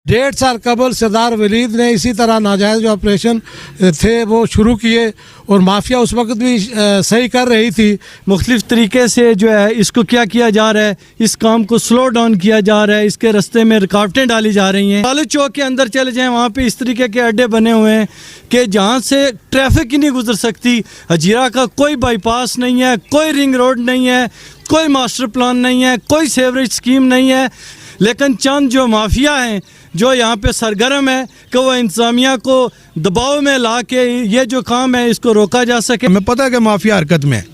1.5 साल कबल सरदार वलीद ने इसी तरह नाजायज़ जो ऑपरेशन थे वो शुरू किए और माफिया उस वक्त भी सही कर रही थी। मुख्तलिफ़ तरीके से जो है इसको क्या किया जा रहा है, इस काम को स्लो डाउन किया जा रहा है, इसके रास्ते में रुकावटें डाली जा रही हैं। कॉलेज चौक के अंदर चले जाएं, वहाँ पे इस तरीके के अड्डे बने हुए हैं कि जहाँ से ट्रैफिक ही नहीं गुजर सकती। हजीरा का कोई बाईपास नहीं है, कोई रिंग रोड नहीं है, कोई मास्टर प्लान नहीं है, कोई सीवरेज स्कीम नहीं है, लेकिन चंद जो माफिया हैं जो यहाँ पे सरगर्म है कि वो इंतज़ामिया को दबाव में ला के ये जो काम है इसको रोका जा सके। हमें पता है कि माफिया हरकत में है,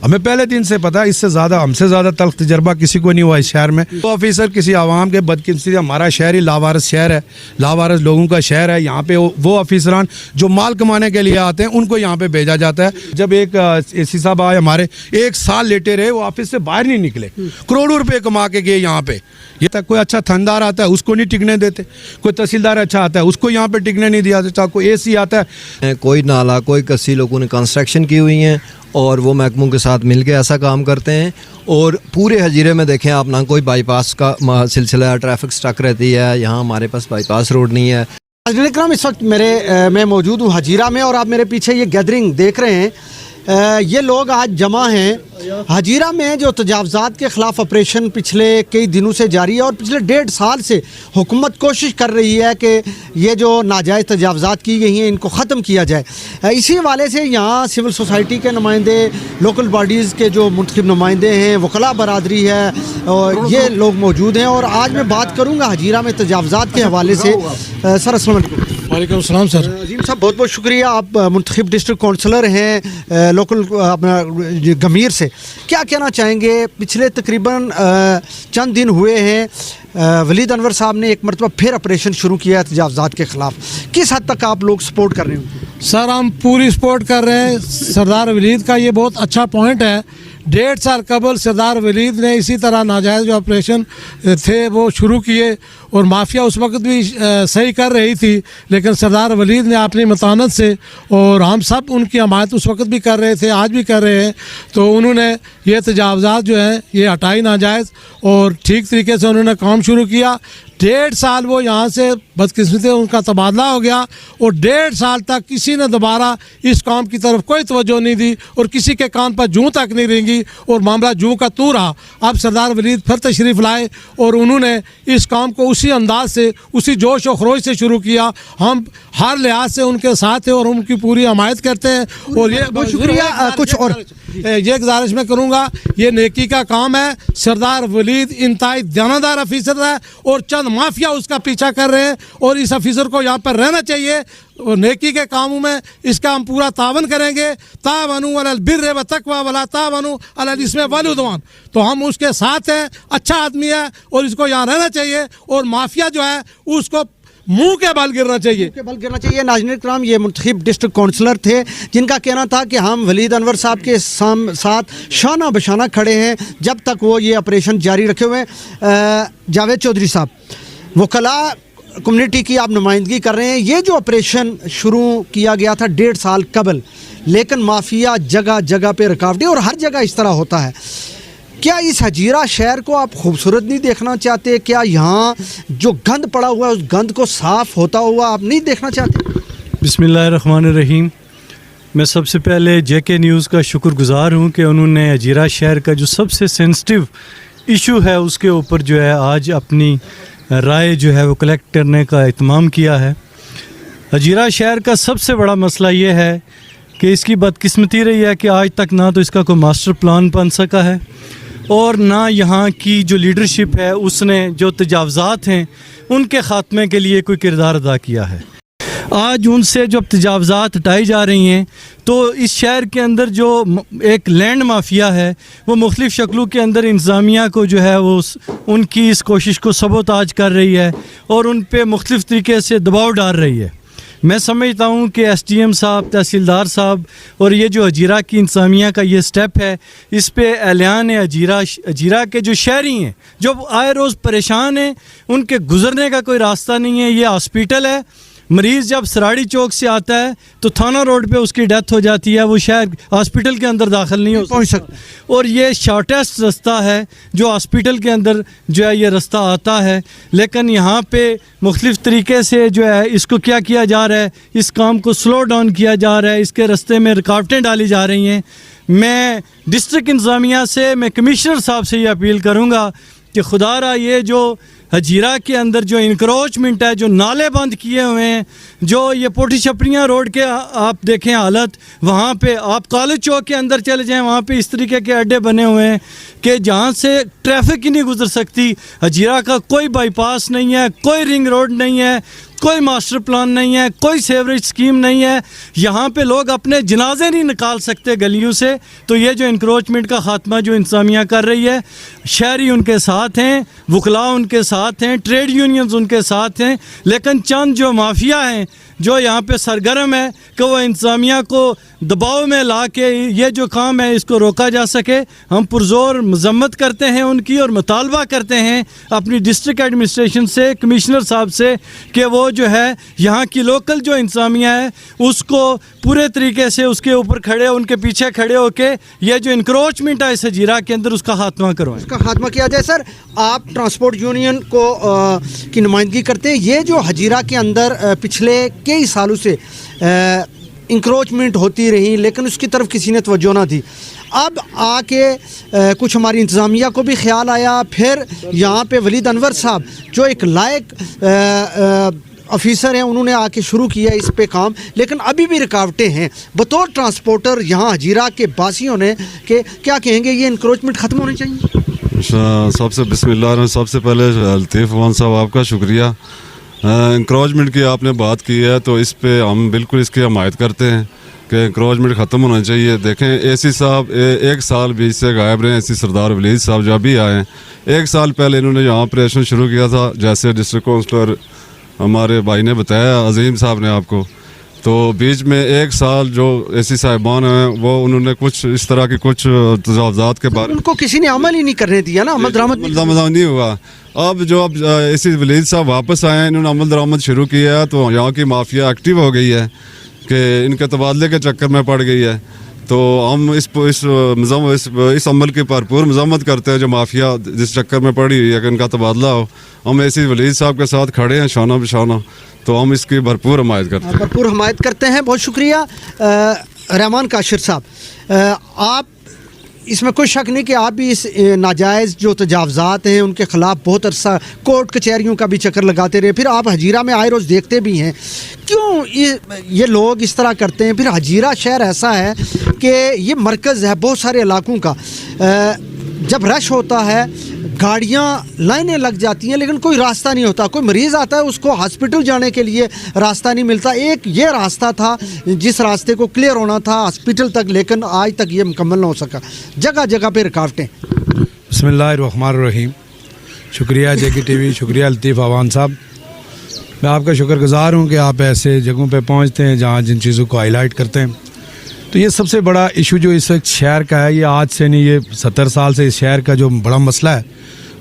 हमें पहले दिन से पता है। इससे ज़्यादा हमसे ज़्यादा तल्ख तजर्बा किसी को नहीं हुआ इस शहर में। तो ऑफिसर किसी आवाम के बदकिस्मती, हमारा शहर ही लावारिस शहर है, लावारिस लोगों का शहर है। यहाँ पे वो ऑफिसरान जो माल कमाने के लिए आते हैं उनको यहाँ पे भेजा जाता है। जब एक एसी साहब आए हमारे, 1 साल लेटे रहे, वो ऑफिस से बाहर नहीं निकले, करोड़ों रुपये कमा के गए यहाँ पे। ये तक कोई अच्छा थानेदार आता है उसको नहीं टिकने देते, कोई तहसीलदार अच्छा आता है उसको यहाँ पे टिकने नहीं दिया जाता, कोई एसी आता है। कोई नाला, कोई कस्सी लोगों ने कंस्ट्रक्शन की हुई हैं और वो महकमों के साथ मिलके ऐसा काम करते हैं। और पूरे हजीरे में देखें आप ना, कोई बाईपास का सिलसिला है, ट्रैफिक स्टक रहती है, यहाँ हमारे पास बाईपास रोड नहीं है। नाज़रीन, इस वक्त मैं मौजूद हूँ हजीरा में और आप मेरे पीछे ये गैदरिंग देख रहे हैं। ये लोग आज जमा हैं हजीरा में। जो तजावज़ात के ख़िलाफ़ ऑपरेशन पिछले कई दिनों से जारी है और पिछले 1.5 साल से हुकूमत कोशिश कर रही है कि ये जो नाजायज़ तजावज़ात की गई हैं इनको ख़त्म किया जाए। इसी हवाले से यहाँ सिविल सोसाइटी के नुमाइंदे, लोकल बॉडीज़ के जो मुंतखब नुमाइंदे हैं, वकला बरादरी है, और ये लोग मौजूद हैं। और आज मैं बात करूँगा हजीरा में तजावज़ात के हवाले से। सर अस्सलाम वालेकुम। वालेकुम अस्सलाम सर। अजीम साहब, बहुत बहुत शुक्रिया। आप मुंतखब डिस्ट्रिक्ट काउंसलर हैं लोकल अपना गमीर से। क्या कहना चाहेंगे? पिछले तकरीबन चंद दिन हुए हैं वलीद अनवर साहब ने एक मरतबा फिर ऑपरेशन शुरू किया है तजावज़ात के ख़िलाफ़। किस हद तक आप लोग सपोर्ट कर रहे हैं? सर हम पूरी सपोर्ट कर रहे हैं। सरदार वलीद का ये बहुत अच्छा पॉइंट है। 1.5 साल कबल सरदार वलीद ने इसी तरह नाजायज़ जो ऑपरेशन थे वो शुरू किए और माफिया उस वक्त भी सही कर रही थी, लेकिन सरदार वलीद ने अपनी मतानत से, और हम सब उनकी हमायत उस वक्त भी कर रहे थे, आज भी कर रहे हैं, तो उन्होंने ये तजावज़ात जो हैं ये हटाई नाजायज़ और ठीक तरीके से उन्होंने काम शुरू किया। 1.5 साल वो यहाँ से बदकिस्मती उनका तबादला हो गया और 1.5 साल तक किसी ने दोबारा इस काम की तरफ कोई तवज्जो नहीं दी और किसी के कान पर जूं तक नहीं रेंगी और मामला जूं का तू रहा। अब सरदार वलीद फिर तशरीफ़ लाए और उन्होंने इस काम को उसी अंदाज से, उसी जोश और खरोश से शुरू किया। हम हर लिहाज से उनके साथ हैं और उनकी पूरी हमायत करते हैं। और ये बहुत शुक्रिया। कुछ और ये गुजारिश मैं करूँगा, ये नेकी का काम है। सरदार वलीद इंतहाई दयानतदार अफीसर है और चंद माफिया उसका पीछा कर रहे हैं और इस अफीसर को यहाँ पर रहना चाहिए और नेकी के कामों में इसका हम पूरा तावन करेंगे। तावनु अलल बिर्र व तक़वा वला तावनु अलल इस्म वल उद्वान। तो हम उसके साथ हैं, अच्छा आदमी है और इसको यहाँ रहना चाहिए और माफिया जो है उसको मुंह के बल गिरना चाहिए। नाज़रीन इकराम, ये मुंतखब डिस्ट्रिक्ट काउंसलर थे जिनका कहना था कि हम वलीद अनवर साहब के साथ शाना बशाना खड़े हैं जब तक वो ये ऑपरेशन जारी रखे हुए हैं। जावेद चौधरी साहब, वकला कम्युनिटी की आप नुमाइंदगी कर रहे हैं। ये जो ऑपरेशन शुरू किया गया था 1.5 साल कबल, लेकिन माफिया जगह जगह पे रुकावटें और हर जगह इस तरह होता है। क्या इस हजीरा शहर को आप खूबसूरत नहीं देखना चाहते? क्या यहाँ जो गंद पड़ा हुआ है उस गंद को साफ़ होता हुआ आप नहीं देखना चाहते? बिस्मिल्लाहिर्रहमानिर्रहीम। मैं सबसे पहले जेके न्यूज़ का शुक्रगुज़ार हूँ कि उन्होंने हजीरा शहर का जो सबसे सेंसिटिव इशू है उसके ऊपर जो है आज अपनी राय जो है वो कलेक्ट करने का इत्माम किया है। हजीरा शहर का सबसे बड़ा मसला ये है कि इसकी बदकिस्मती रही है कि आज तक ना तो इसका कोई मास्टर प्लान बन सका है और ना यहाँ की जो लीडरशिप है उसने जो तजावज़ात हैं उनके ख़ात्मे के लिए कोई किरदार अदा किया है। आज उनसे जब तजावज़ात हटाई जा रही हैं तो इस शहर के अंदर जो एक लैंड माफिया है वो मुख्तलिफ़ शक्लों के अंदर इंतज़ामिया को जो है वो उनकी इस कोशिश को सबोताज कर रही है और उन पर मुख्तलिफ़ तरीके से दबाव डाल रही है। मैं समझता हूँ कि एसडीएम साहब, तहसीलदार साहब और ये जो हजीरा की इंतज़ामिया का ये स्टेप है, इस पे ऐलान हजीरा के जो शहरी हैं जो आए रोज़ परेशान हैं, उनके गुज़रने का कोई रास्ता नहीं है। ये हॉस्पिटल है, मरीज़ जब सराड़ी चौक से आता है तो थाना रोड पे उसकी डेथ हो जाती है, वो शायद हॉस्पिटल के अंदर दाखिल नहीं हो पहुंच सकता। और ये शॉर्टेस्ट रास्ता है जो हॉस्पिटल के अंदर जो है ये रास्ता आता है, लेकिन यहाँ पे मुख्तलिफ़ तरीके से जो है इसको क्या किया जा रहा है, इस काम को स्लो डाउन किया जा रहा है, इसके रास्ते में रुकावटें डाली जा रही हैं। मैं डिस्ट्रिक्ट इंतज़ामिया से, मैं कमिश्नर साहब से ये अपील करूँगा कि खुदारा ये जो हजीरा के अंदर जो इंक्रोचमेंट है, जो नाले बंद किए हुए हैं, जो ये पोटी छपड़ियाँ रोड के आप देखें हालत, वहाँ पे आप कॉलेज चौक के अंदर चले जाएं, वहाँ पे इस तरीके के अड्डे बने हुए हैं कि जहाँ से ट्रैफिक ही नहीं गुजर सकती। हजीरा का कोई बाईपास नहीं है, कोई रिंग रोड नहीं है, कोई मास्टर प्लान नहीं है, कोई सेवरेज स्कीम नहीं है, यहाँ पे लोग अपने जनाजे नहीं निकाल सकते गलियों से। तो ये जो इंक्रोचमेंट का ख़ात्मा जो इंतज़ामिया कर रही है, शहरी उनके साथ हैं, वकला उनके साथ हैं, ट्रेड यूनियंस उनके साथ हैं, लेकिन चंद जो माफिया हैं जो यहाँ पे सरगर्म है कि वो इंतज़ामिया को दबाव में ला के ये जो काम है इसको रोका जा सके। हम पुरज़ोर मज़म्मत करते हैं उनकी और मुतालबा करते हैं अपनी डिस्ट्रिक्ट एडमिनिस्ट्रेशन से, कमिश्नर साहब से कि वो जो है यहाँ की लोकल जो इंतज़ामिया है उसको पूरे तरीके से उसके ऊपर खड़े, उनके पीछे खड़े होके ये जो इंक्रोचमेंट है इस हजीरा के अंदर उसका खात्मा करवाएं। इसका खात्मा किया जाए। सर, आप ट्रांसपोर्ट यूनियन को की नुमाइंदगी करते हैं। ये जो हजीरा के अंदर पिछले कई सालों से इंक्रोचमेंट होती रही, लेकिन उसकी तरफ किसी ने तवज्जो ना दी। अब आके कुछ हमारी इंतज़ामिया को भी ख्याल आया, फिर यहाँ पे वलीद अनवर साहब जो एक लायक ऑफिसर हैं, उन्होंने आके शुरू किया इस पे काम, लेकिन अभी भी रुकावटें हैं। बतौर ट्रांसपोर्टर यहाँ हजीरा के बासियों ने कि क्या कहेंगे, ये इंक्रोचमेंट ख़त्म होनी चाहिए? सबसे बिस्मिल्लाह, सबसे पहले लतीफ़ अमान साहब आपका शुक्रिया। इंक्रोचमेंट की आपने बात की है तो इस पे हम बिल्कुल इसकी हमायत करते हैं कि इंक्रोचमेंट ख़त्म होना चाहिए। देखें एसी साहब एक साल बीच से गायब रहे, एसी सरदार वलीद साहब जब भी आए, एक साल पहले इन्होंने यहाँ ऑपरेशन शुरू किया था, जैसे डिस्ट्रिक्ट काउंसलर हमारे भाई ने बताया, अजीम साहब ने आपको। तो बीच में एक साल जो एसी साहिबान हैं वो उन्होंने कुछ इस तरह की कुछ तजावज़ात के बारे में उनको किसी ने अमल ही नहीं करने दिया ना, अमल दरामद नहीं हुआ। अब जो अब एसी वलीद साहब वापस आए हैं, इन्होंने अमल दरामद शुरू किया है, तो यहाँ की माफिया एक्टिव हो गई है कि इनके तबादले के चक्कर में पड़ गई है। तो हम इस अमल की भरपूर मज़म्मत करते हैं जो माफिया जिस चक्कर में पड़ी हुई है कि इनका तबादला हो। हम एसी वलीद साहब के साथ खड़े हैं शाना बशाना, तो हम इसकी भरपूर हमायत करते हैं। भरपूर हमायत करते हैं। बहुत शुक्रिया रहमान काशिर साहब। आप, इसमें कोई शक नहीं कि आप भी इस नाजायज़ जो तजावज़ात हैं उनके ख़िलाफ़ बहुत अरसा कोर्ट कचहरियों का भी चक्कर लगाते रहे, फिर आप हजीरा में आए रोज़ देखते भी हैं। क्यों ये लोग इस तरह करते हैं? फिर हजीरा शहर ऐसा है कि ये मरकज़ है बहुत सारे इलाकों का, जब रश होता है गाड़ियाँ लाइनें लग जाती हैं, लेकिन कोई रास्ता नहीं होता। कोई मरीज़ आता है उसको हॉस्पिटल जाने के लिए रास्ता नहीं मिलता। एक ये रास्ता था जिस रास्ते को क्लियर होना था हॉस्पिटल तक, लेकिन आज तक ये मुकम्मल ना हो सका। जगह जगह पे रुकावटें। बिस्मिल्लाहिर्रहमानिर्रहीम। शुक्रिया जेके टीवी, शुक्रिया लतीफ़ अवान साहब। मैं आपका शुक्रगुज़ार हूँ कि आप ऐसे जगहों पे पहुँचते हैं जहाँ जिन चीज़ों को हाईलाइट करते हैं। तो ये सबसे बड़ा इशू जो इस वक्त शहर का है, ये आज से नहीं, ये 70 साल से इस शहर का जो बड़ा मसला है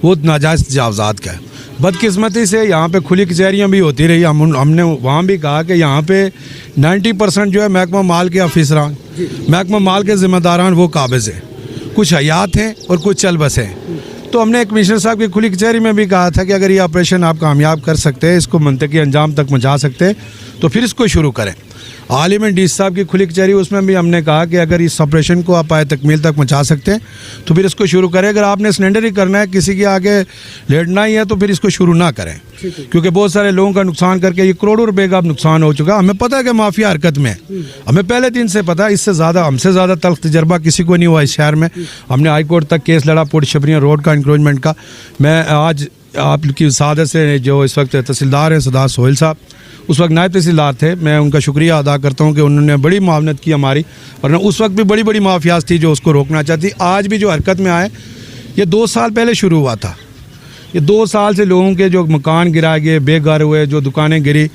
वो नाजायज़ तजावज़ात का है। बदकिस्मती से यहाँ पे खुली कचहरियाँ भी होती रही। हमने वहाँ भी कहा कि यहाँ पे 90% जो है महकमा माल के अफसरान, महकमा माल के ज़िम्मेदारान वो काबिज़ हैं, कुछ हयात हैं और कुछ चल बसे हैं। तो हमने कमिश्नर साहब की खुली कचहरी में भी कहा था कि अगर ये ऑपरेशन आप कामयाब कर सकते हैं, इसको मंतकी अंजाम तक पहुँचा सकते हैं, तो फिर इसको शुरू करें। आलिम डी साहब की खुली कचहरी, उसमें भी हमने कहा कि अगर इस ऑपरेशन को आप आए तकमील तक पहुंचा सकते हैं तो फिर इसको शुरू करें। अगर आपने सिलेंडर ही करना है, किसी के आगे लेटना ही है, तो फिर इसको शुरू ना करें, क्योंकि बहुत सारे लोगों का नुकसान करके ये करोड़ों रुपए का अब नुकसान हो चुका। हमें पता है कि माफिया हरकत में है, हमें पहले दिन से पता है। इससे ज़्यादा, हमसे ज़्यादा तल्ख तजर्बा किसी को नहीं हुआ इस शहर में। हमने हाई कोर्ट तक केस लड़ा पोटी छपड़ियाँ रोड का इंक्रोचमेंट का। मैं आज आपकी सादत से जो इस वक्त तहसीलदार हैं सरदार सोहेल साहब, उस वक्त नायब तहसीलदार थे, मैं उनका शुक्रिया अदा करता हूं कि उन्होंने बड़ी मावनत की हमारी, और उस वक्त भी बड़ी बड़ी माफियाज थी जो उसको रोकना चाहती। आज भी जो हरकत में आए, ये 2 साल पहले शुरू हुआ था। ये 2 साल से लोगों के जो मकान गिराए गए, बेघर हुए, जो दुकानें गिरी,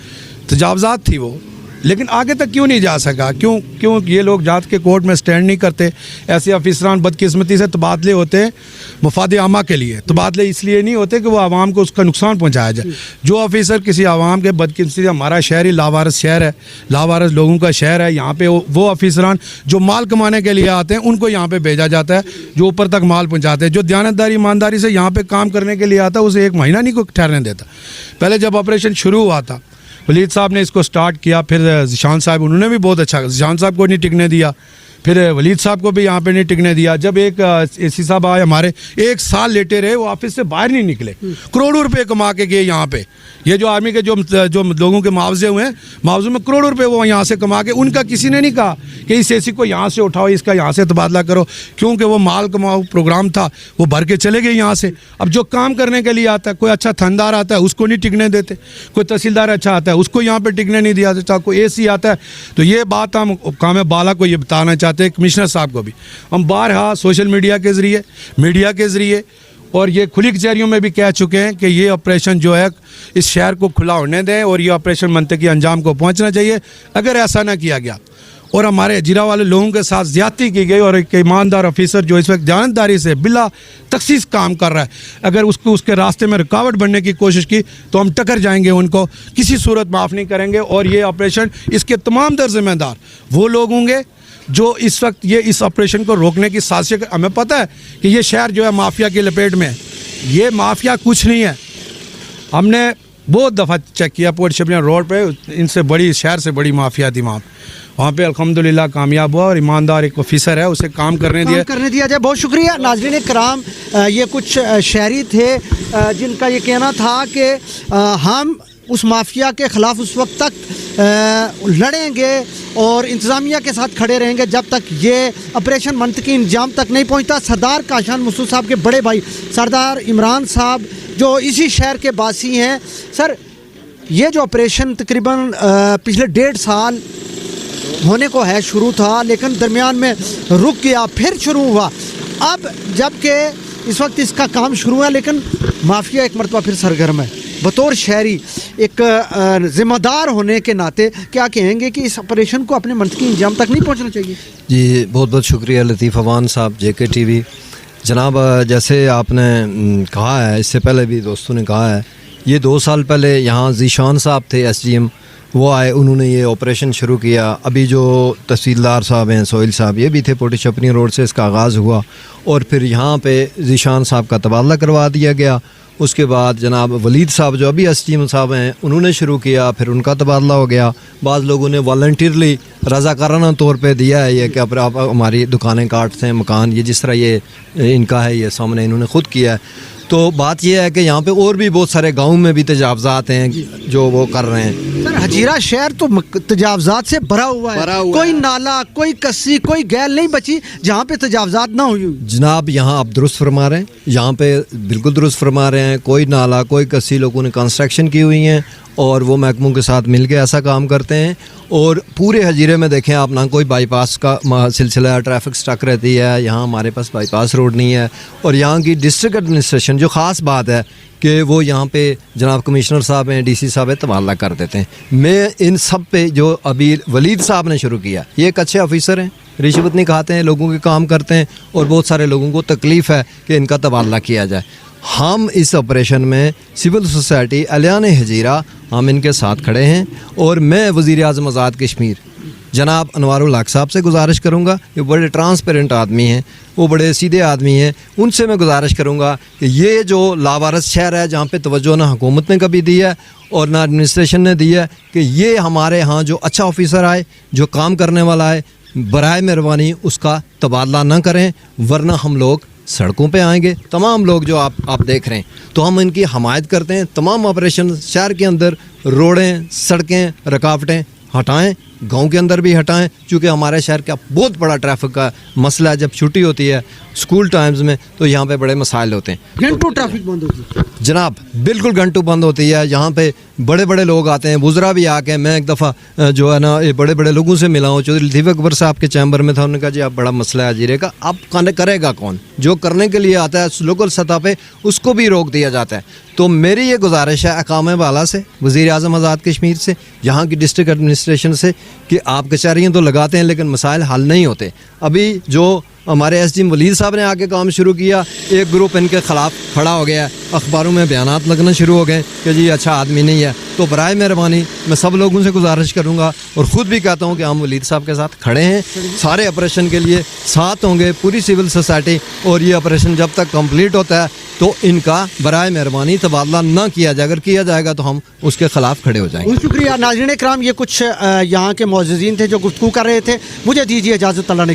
तजावज़ात थी वो, लेकिन आगे तक क्यों नहीं जा सका, क्यों ये लोग जात के कोर्ट में स्टैंड नहीं करते। ऐसे अफसरान बदकिस्मती से तबादले होते हैं मफाद आमा के लिए, तबादले इसलिए नहीं होते कि वो आवाम को उसका नुकसान पहुंचाया जाए। जो ऑफिसर किसी आवाम के बदकिस्मती से, हमारा शहर ही लावारिस शहर है, लावारिस लोगों का शहर है, यहाँ पे वो अफसरान जो माल कमाने के लिए आते हैं उनको यहाँ पे भेजा जाता है, जो ऊपर तक माल पहुँचाते हैं। जो दयानतदारी ईमानदारी से यहाँ पे काम करने के लिए आता है उसे 1 महीना नहीं कोई ठहरने देता। पहले जब ऑपरेशन शुरू हुआ था वलीद साहब ने इसको स्टार्ट किया, फिर ज़ीशान साहब उन्होंने भी बहुत अच्छा, ज़ीशान साहब को नहीं टिकने दिया, फिर वलीद साहब को भी यहाँ पे नहीं टिकने दिया। जब एक एसी साहब आए हमारे, 1 साल लेटे रहे, वो ऑफिस से बाहर नहीं निकले, करोड़ों रुपए कमा के गए यहाँ पे। ये जो आर्मी के जो लोगों के मुआवजे हुए हैं, मुआवजे में करोड़ों रुपए वो यहाँ से कमा के, उनका किसी ने नहीं कहा कि इस एसी को यहाँ से उठाओ, इसका यहाँ से तबादला करो, क्योंकि वो माल कमाओ प्रोग्राम था, वो भर के चले गए यहाँ से। अब जो काम करने के लिए आता है, कोई अच्छा थानेदार आता है उसको नहीं टिकने देते, कोई तहसीलदार अच्छा आता है उसको यहाँ पे टिकने नहीं दिया जाता, कोई एसी आता है। तो ये बात हम काम बाला को ये बताना चाहते हैं, कमिश्नर साहब को भी। हम बारहा सोशल मीडिया के ज़रिए और ये खुली कचहरियों में भी कह चुके हैं कि ये ऑपरेशन जो है इस शहर को खुला होने दें और ये ऑपरेशन मंतकी अंजाम को पहुंचना चाहिए। अगर ऐसा ना किया गया और हमारे हजीरा वाले लोगों के साथ ज़्यादती की गई और एक ईमानदार ऑफिसर जो इस वक्त जानदारी से बिला तखसीस काम कर रहा है, अगर उसके रास्ते में रुकावट बनने की कोशिश की तो हम टकर जाएंगे, उनको किसी सूरत माफ़ नहीं करेंगे। और ये ऑपरेशन, इसके तमाम दर जिम्मेदार वो लोग होंगे जो इस वक्त ये इस ऑपरेशन को रोकने की साजिश। हमें पता है कि ये शहर जो है माफिया की लपेट में है, ये माफिया कुछ नहीं है। हमने बहुत दफ़ा चेक किया पोर्ट शबरिया रोड पे, इनसे बड़ी, शहर से बड़ी माफिया थी वहाँ पे अल्हम्दुलिल्लाह कामयाब हुआ और ईमानदार एक ऑफिसर है, उसे काम करने दिया जाए। बहुत शुक्रिया नाज़रीन कराम, ये कुछ शहरी थे जिनका ये कहना था कि हम उस माफिया के ख़िलाफ़ उस वक्त तक लड़ेंगे और इंतज़ामिया के साथ खड़े रहेंगे जब तक ये ऑपरेशन मंतकी अंजाम तक नहीं पहुंचता। सरदार काशान मसूद साहब के बड़े भाई सरदार इमरान साहब जो इसी शहर के बासी हैं। सर, ये जो ऑपरेशन तकरीबन पिछले 1.5 साल होने को है, शुरू था लेकिन दरमियान में रुक गया, फिर शुरू हुआ। अब जबकि इस वक्त इसका काम शुरू है लेकिन माफिया एक मरतबा फिर सरगर्म है। बतौर शहरी, एक ज़िम्मेदार होने के नाते क्या कहेंगे कि इस ऑपरेशन को अपने मंतकी अंजाम तक नहीं पहुंचना चाहिए? जी बहुत बहुत शुक्रिया लतीफ़ अवान साहब, JK TV। जनाब, जैसे आपने कहा है, इससे पहले भी दोस्तों ने कहा है, ये 2 साल पहले यहाँ ज़ीशान साहब थे SGM, वो आए, उन्होंने ये ऑपरेशन शुरू किया। अभी जो तहसीलदार साहब हैं सोहेल साहब, ये भी थे, पोर्ट शबरिया रोड से इसका आगाज़ हुआ और फिर यहाँ पे ज़ीशान साहब का तबादला करवा दिया गया। उसके बाद जनाब वलीद साहब जो अभी SGM साहब हैं उन्होंने शुरू किया, फिर उनका तबादला हो गया। बाज़ लोगों ने वॉलंटियरली रज़ाकाराना तौर पे दिया है ये कि अब आप हमारी दुकानें काटते हैं, मकान, ये जिस तरह ये इनका है, ये सामने इन्होंने ख़ुद किया है। तो बात यह है कि यहाँ पे और भी बहुत सारे गाँव में भी तजावज़ात हैं जो वो कर रहे हैं। सर, हजीरा शहर तो तजावज़ात से भरा हुआ है, कोई नाला, कोई कस्सी, कोई गैल नहीं बची जहाँ पे तजावज़ात ना हुई। जनाब, यहाँ आप दुरुस्त फरमा रहे हैं, यहाँ पे बिल्कुल दुरुस्त फरमा रहे हैं। कोई नाला, कोई कस्सी लोगों ने कंस्ट्रक्शन की हुई हैं और वो महकमों के साथ मिल के ऐसा काम करते हैं। और पूरे हजीरे में देखें आप, ना कोई बाईपास का सिलसिला है, ट्रैफिक स्टक रहती है, यहाँ हमारे पास बाईपास रोड नहीं है। और यहाँ की डिस्ट्रिक्ट एडमिनिस्ट्रेशन, जो ख़ास बात है कि वो यहाँ पे जनाब कमिश्नर साहब हैं, DC साहब हैं, तबादला कर देते हैं। मैं इन सब पे जो अभी वलीद साहब ने शुरू किया, ये एक अच्छे ऑफिसर हैं, रिश्वत नहीं खाते हैं, लोगों के काम करते हैं और बहुत सारे लोगों को तकलीफ़ है कि इनका तबादला किया जाए। हम इस ऑपरेशन में सिविल सोसाइटी अलियान हजीरा, हम इनके साथ खड़े हैं। और मैं वज़ीर आज़म आज़ाद कश्मीर जनाब अनवारुल हक साहब से गुजारिश करूँगा, ये बड़े ट्रांसपेरेंट आदमी हैं, वो बड़े सीधे आदमी हैं, उनसे मैं गुजारिश करूँगा कि ये जो लावारिस शहर है, जहाँ पे तवज्जो ना हुकूमत ने कभी दी है और ना एडमिनिस्ट्रेशन ने दी है, कि ये हमारे यहाँ जो अच्छा ऑफिसर आए, जो काम करने वाला है, बराए मेहरबानी उसका तबादला ना करें, वरना हम लोग सड़कों पे आएंगे। तमाम लोग जो आप देख रहे हैं, तो हम इनकी हमायत करते हैं। तमाम ऑपरेशन शहर के अंदर रोडें, सड़कें, रुकावटें हटाएं गांव के अंदर भी हटाएं, क्योंकि हमारे शहर का बहुत बड़ा ट्रैफिक का मसला है। जब छुट्टी होती है स्कूल टाइम्स में तो यहाँ पे बड़े मसाइल होते हैं। घंटों ट्रैफिक बंद होती है जनाब, बिल्कुल घंटों बंद होती है। यहाँ पे बड़े बड़े लोग आते हैं, बुजरा भी आके, मैं एक दफ़ा जो है ना ये बड़े बड़े लोगों से मिला हूँ, चौधरी लतीफ़ अकबर साहब के चैम्बर में था। उन्होंने कहा जी आप बड़ा मसला है हजीरे का, अब करेगा कौन? जो करने के लिए आता है लोकल सतह पे उसको भी रोक दिया जाता है। तो मेरी ये गुजारिश है अकाम वाला से, वज़ीर आज़म आज़ाद कश्मीर से, यहाँ की डिस्ट्रिक्ट एडमिनिस्ट्रेशन से, कि आप कचहरियाँ तो लगाते हैं लेकिन मसाइल हल नहीं होते। अभी जो हमारे एसडी वलीद साहब ने आके काम शुरू किया, एक ग्रुप इनके ख़िलाफ़ खड़ा हो गया, अखबारों में बयानात लगना शुरू हो गए कि जी अच्छा आदमी नहीं है। तो बराए मेहरबानी मैं सब लोगों से गुजारिश करूँगा और ख़ुद भी कहता हूँ कि हम वलीद साहब के साथ खड़े हैं, सारे ऑपरेशन के लिए साथ होंगे, पूरी सिविल सोसाइटी। और ये ऑपरेशन जब तक कंप्लीट होता है तो इनका बराए मेहरबानी तबादला ना किया जाए, अगर किया जाएगा तो हम उसके ख़िलाफ़ खड़े हो जाएंगे। बहुत शुक्रिया नाज़रीन इकराम, ये कुछ यहाँ के मौजूदीन थे जो गुफ्तगू कर रहे थे। मुझे दीजिए इजाज़त, अल्लाह ने